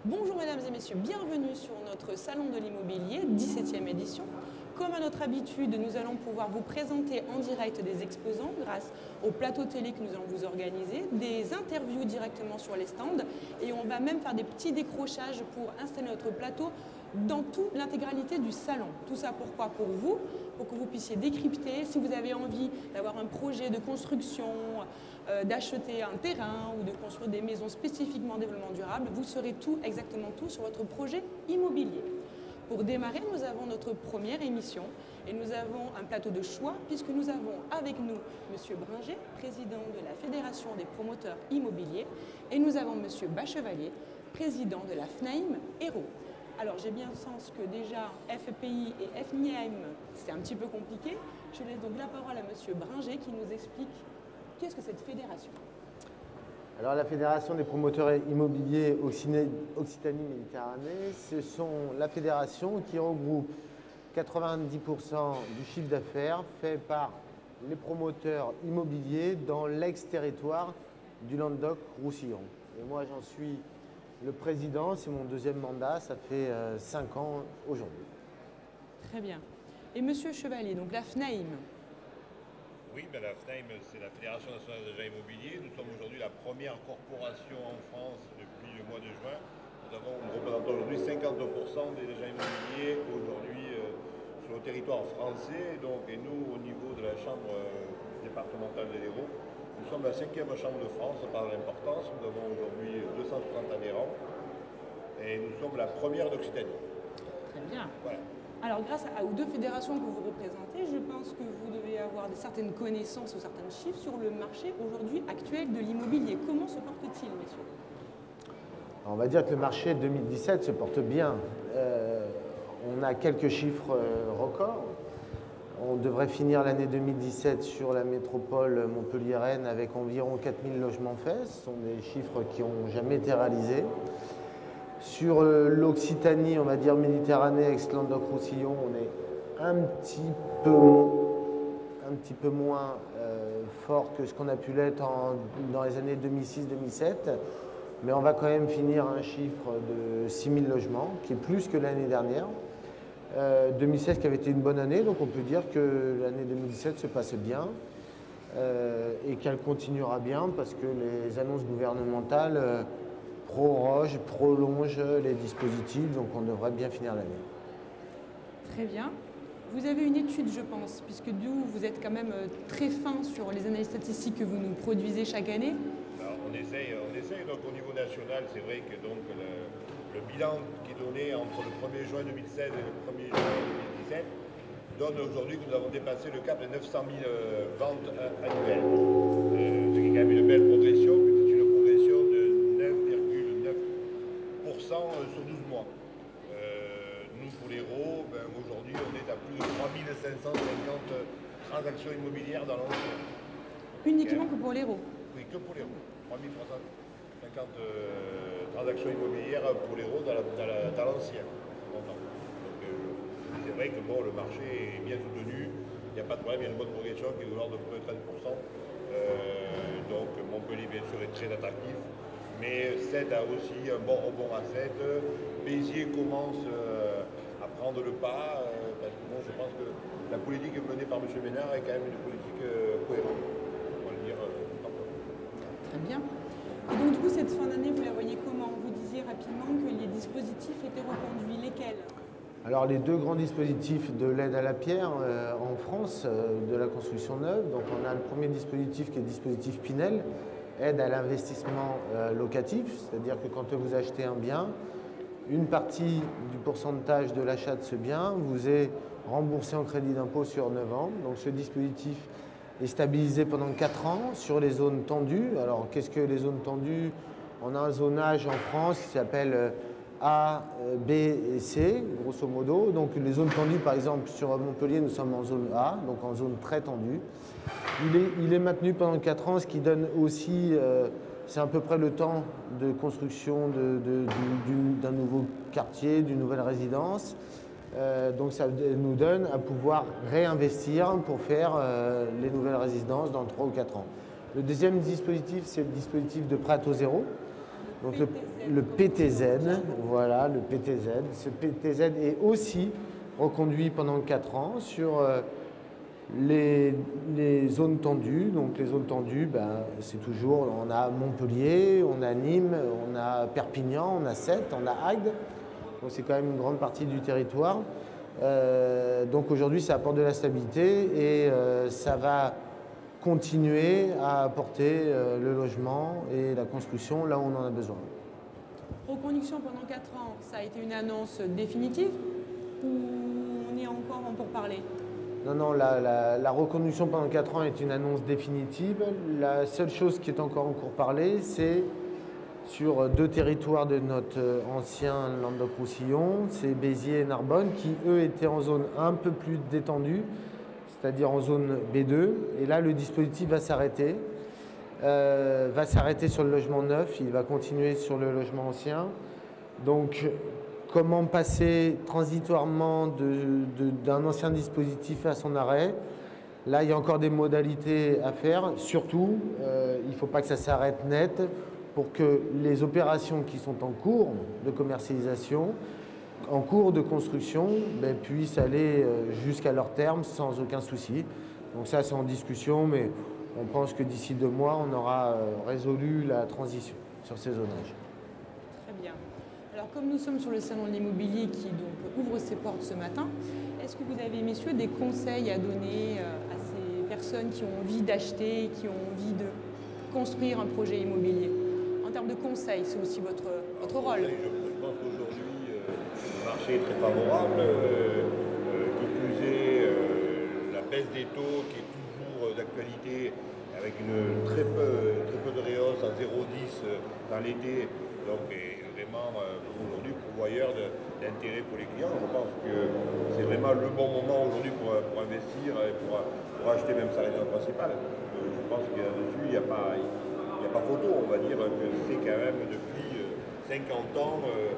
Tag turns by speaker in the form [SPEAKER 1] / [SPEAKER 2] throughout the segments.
[SPEAKER 1] Bonjour mesdames et messieurs, bienvenue sur notre salon de l'immobilier, 17e édition. Comme à notre habitude, nous allons pouvoir vous présenter en direct des exposants grâce au plateau télé que nous allons vous organiser, des interviews directement sur les stands et on va même faire des petits décrochages pour installer notre plateau dans toute l'intégralité du salon. Tout ça pourquoi? Pour vous, pour que vous puissiez décrypter si vous avez envie d'avoir un projet de construction, d'acheter un terrain ou de construire des maisons spécifiquement développement durable, vous saurez tout, exactement tout sur votre projet immobilier. Pour démarrer, nous avons notre première émission et nous avons un plateau de choix puisque nous avons avec nous M. Bringer, président de la Fédération des promoteurs immobiliers, et nous avons M. Bachevalier, président de la FNAIM Hérault. Alors j'ai bien le sens que déjà FPI et FNIAM, c'est un petit peu compliqué. Je laisse donc la parole à M. Bringer qui nous explique qu'est-ce que cette fédération.
[SPEAKER 2] Alors la Fédération des promoteurs immobiliers Occitanie-Méditerranée, ce sont la fédération qui regroupe 90% du chiffre d'affaires fait par les promoteurs immobiliers dans l'ex-territoire du Languedoc-Roussillon. Et moi j'en suis le président, c'est mon deuxième mandat, ça fait 5 ans aujourd'hui.
[SPEAKER 1] Très bien. Et Monsieur Chevalier, donc la FNAIM.
[SPEAKER 3] Oui, ben la FNAIM, c'est la Fédération nationale des agents immobiliers. Nous sommes aujourd'hui la première corporation en France depuis le mois de juin. Nous représentons aujourd'hui 52% des agents immobiliers aujourd'hui sur le territoire français. Et nous, au niveau de la chambre départementale de l'Hérault, nous sommes la 5e chambre de France par l'importance. Nous avons aujourd'hui 260 adhérents et nous sommes la première d'Occitanie.
[SPEAKER 1] Très bien.
[SPEAKER 3] Voilà.
[SPEAKER 1] Alors, grâce aux deux fédérations que vous représentez, je pense que vous devez avoir certaines connaissances ou certains chiffres sur le marché aujourd'hui actuel de l'immobilier. Comment se porte-t-il, messieurs?
[SPEAKER 2] On va dire que le marché 2017 se porte bien. On a quelques chiffres records. On devrait finir l'année 2017 sur la métropole montpelliéraine avec environ 4000 logements faits. Ce sont des chiffres qui n'ont jamais été réalisés. Sur l'Occitanie, on va dire Méditerranée, ex-Languedoc-Roussillon, on est un petit peu moins fort que ce qu'on a pu l'être dans les années 2006-2007. Mais on va quand même finir un chiffre de 6000 logements, qui est plus que l'année dernière. 2016 qui avait été une bonne année, donc on peut dire que l'année 2017 se passe bien et qu'elle continuera bien parce que les annonces gouvernementales prolonge les dispositifs, donc on devrait bien finir l'année.
[SPEAKER 1] Très bien. Vous avez une étude, je pense, puisque vous êtes quand même très fin sur les analyses statistiques que vous nous produisez chaque année.
[SPEAKER 3] Alors, on essaye donc au niveau national, c'est vrai que donc le bilan qui est donné entre le 1er juin 2016 et le 1er juin 2017 donne aujourd'hui que nous avons dépassé le cap de 900 000 ventes annuelles. Ce qui est quand même une belle progression. Sur 12 mois. Nous, pour l'Hérault, aujourd'hui, on est à plus de 3550 transactions immobilières dans l'ensemble.
[SPEAKER 1] Uniquement que pour l'Hérault?
[SPEAKER 3] Oui, que pour l'Hérault. 3350 transactions immobilières pour l'Hérault dans l'ancien. C'est vrai que bon, le marché est bien soutenu, il n'y a pas de problème, il y a une bonne progression qui est de l'ordre de près de 13%. Donc Montpellier, bien sûr, est très attractif. Mais Sète a aussi un bon rebond à Sète. Béziers commence à prendre le pas, parce que bon, je pense que la politique menée par M. Ménard est quand même une politique cohérente. On va le dire.
[SPEAKER 1] Très bien. Et donc du coup, cette fin d'année, vous la voyez comment? Vous disiez rapidement que les dispositifs étaient reconduits. Lesquels?
[SPEAKER 2] Alors les deux grands dispositifs de l'aide à la pierre en France, de la construction neuve. Donc on a le premier dispositif qui est le dispositif Pinel, aide à l'investissement locatif, c'est-à-dire que quand vous achetez un bien, une partie du pourcentage de l'achat de ce bien vous est remboursé en crédit d'impôt sur 9 ans. Donc ce dispositif est stabilisé pendant 4 ans sur les zones tendues. Alors qu'est-ce que les zones tendues? On a un zonage en France qui s'appelle A, B et C, grosso modo. Donc les zones tendues, par exemple sur Montpellier, nous sommes en zone A, donc en zone très tendue. Il est maintenu pendant 4 ans, ce qui donne aussi, c'est à peu près le temps de construction d'un nouveau quartier, d'une nouvelle résidence. Donc ça nous donne à pouvoir réinvestir pour faire les nouvelles résidences dans 3 ou 4 ans. Le deuxième dispositif, c'est le dispositif de prêt à taux zéro. Donc le PTZ, voilà, le PTZ. Ce PTZ est aussi reconduit pendant 4 ans sur les zones tendues. Donc les zones tendues, c'est toujours, on a Montpellier, on a Nîmes, on a Perpignan, on a Sète, on a Agde. Donc c'est quand même une grande partie du territoire. Donc aujourd'hui, ça apporte de la stabilité et ça va continuer à apporter le logement et la construction là où on en a besoin.
[SPEAKER 1] Reconduction pendant 4 ans, ça a été une annonce définitive ou on est encore en pourparlers?
[SPEAKER 2] Non, la reconduction pendant 4 ans est une annonce définitive. La seule chose qui est encore en pourparlers, c'est sur 2 territoires de notre ancien Languedoc-Roussillon, c'est Béziers et Narbonne, qui eux étaient en zone un peu plus détendue, c'est-à-dire en zone B2. Et là, le dispositif va s'arrêter. Va s'arrêter sur le logement neuf, il va continuer sur le logement ancien. Donc, comment passer transitoirement d'un ancien dispositif à son arrêt? Là, il y a encore des modalités à faire. Surtout, il ne faut pas que ça s'arrête net pour que les opérations qui sont en cours de commercialisation, en cours de construction, puissent aller jusqu'à leur terme sans aucun souci. Donc ça, c'est en discussion, mais on pense que d'ici 2 mois, on aura résolu la transition sur ces zonages.
[SPEAKER 1] Très bien. Alors, comme nous sommes sur le salon de l'immobilier qui donc ouvre ses portes ce matin, est-ce que vous avez, messieurs, des conseils à donner à ces personnes qui ont envie d'acheter, qui ont envie de construire un projet immobilier? En termes de conseils, c'est aussi votre rôle.
[SPEAKER 3] Je pense qu'aujourd'hui, le marché est très favorable. Que plus est la baisse des taux qui est toujours d'actualité, avec très peu de réhausse à 0,10 dans l'été. Donc, est vraiment aujourd'hui pourvoyeur d'intérêt pour les clients. Je pense que c'est vraiment le bon moment aujourd'hui pour investir et pour acheter même sa résidence principale. Je pense que là-dessus, il n'y a pas photo. On va dire que c'est quand même depuis 50 ans le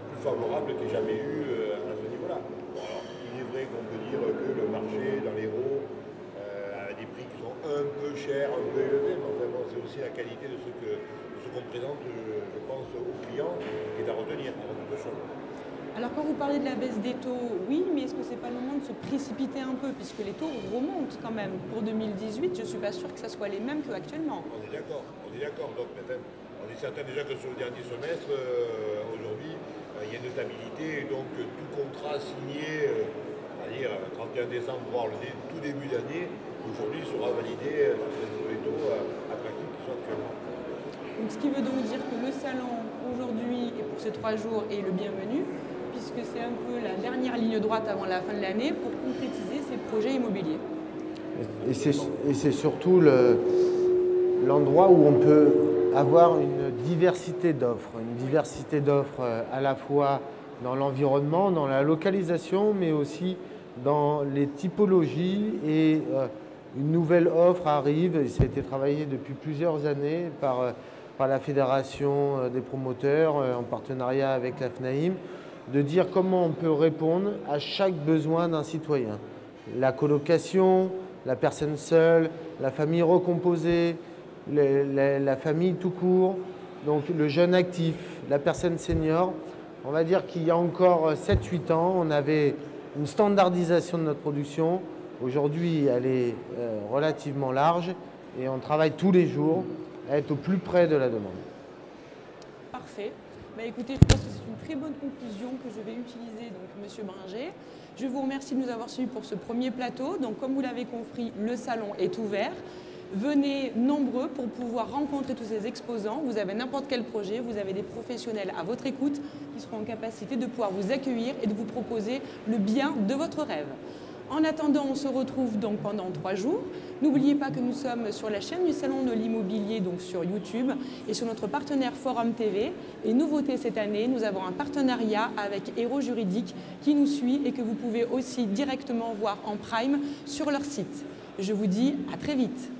[SPEAKER 3] plus favorable qu'il n'y ait jamais eu à ce niveau-là. Bon, alors, il est vrai qu'on peut dire que le marché dans l'Hérault a des prix qui sont un peu chers, un peu élevés, mais enfin, bon, c'est aussi la qualité de ce qu'on présente, je pense, aux clients, qui est à retenir avant toute chose.
[SPEAKER 1] Alors quand vous parlez de la baisse des taux, oui, mais est-ce que ce n'est pas le moment de se précipiter un peu, puisque les taux remontent quand même. Pour 2018, je ne suis pas sûre que ce soit les mêmes qu'actuellement.
[SPEAKER 3] On est d'accord. Donc, on est certain déjà que sur le dernier semestre, aujourd'hui, il y a une stabilité, et donc tout contrat signé, c'est-à-dire 31 décembre, voire le tout début d'année, aujourd'hui sera validé sur les taux attractifs qui sont actuellement.
[SPEAKER 1] Donc, ce qui veut donc dire que le salon, aujourd'hui et pour ces 3 jours, est le bienvenu, puisque c'est un peu la dernière ligne droite avant la fin de l'année pour concrétiser ces projets immobiliers.
[SPEAKER 2] Et c'est surtout l'endroit où on peut avoir une diversité d'offres à la fois dans l'environnement, dans la localisation, mais aussi dans les typologies. Et une nouvelle offre arrive, et ça a été travaillé depuis plusieurs années par la Fédération des promoteurs en partenariat avec la FNAIM, de dire comment on peut répondre à chaque besoin d'un citoyen. La colocation, la personne seule, la famille recomposée, la famille tout court, donc le jeune actif, la personne senior. On va dire qu'il y a encore 7-8 ans, on avait une standardisation de notre production. Aujourd'hui, elle est relativement large et on travaille tous les jours à être au plus près de la demande.
[SPEAKER 1] Parfait. Écoutez, je pense que c'est une très bonne conclusion que je vais utiliser, donc Monsieur Bringer. Je vous remercie de nous avoir suivis pour ce premier plateau. Donc, comme vous l'avez compris, le salon est ouvert. Venez nombreux pour pouvoir rencontrer tous ces exposants. Vous avez n'importe quel projet, vous avez des professionnels à votre écoute qui seront en capacité de pouvoir vous accueillir et de vous proposer le bien de votre rêve. En attendant, on se retrouve donc pendant 3 jours. N'oubliez pas que nous sommes sur la chaîne du Salon de l'Immobilier, donc sur YouTube, et sur notre partenaire Forum TV. Et nouveauté cette année, nous avons un partenariat avec Héros Juridique qui nous suit et que vous pouvez aussi directement voir en prime sur leur site. Je vous dis à très vite.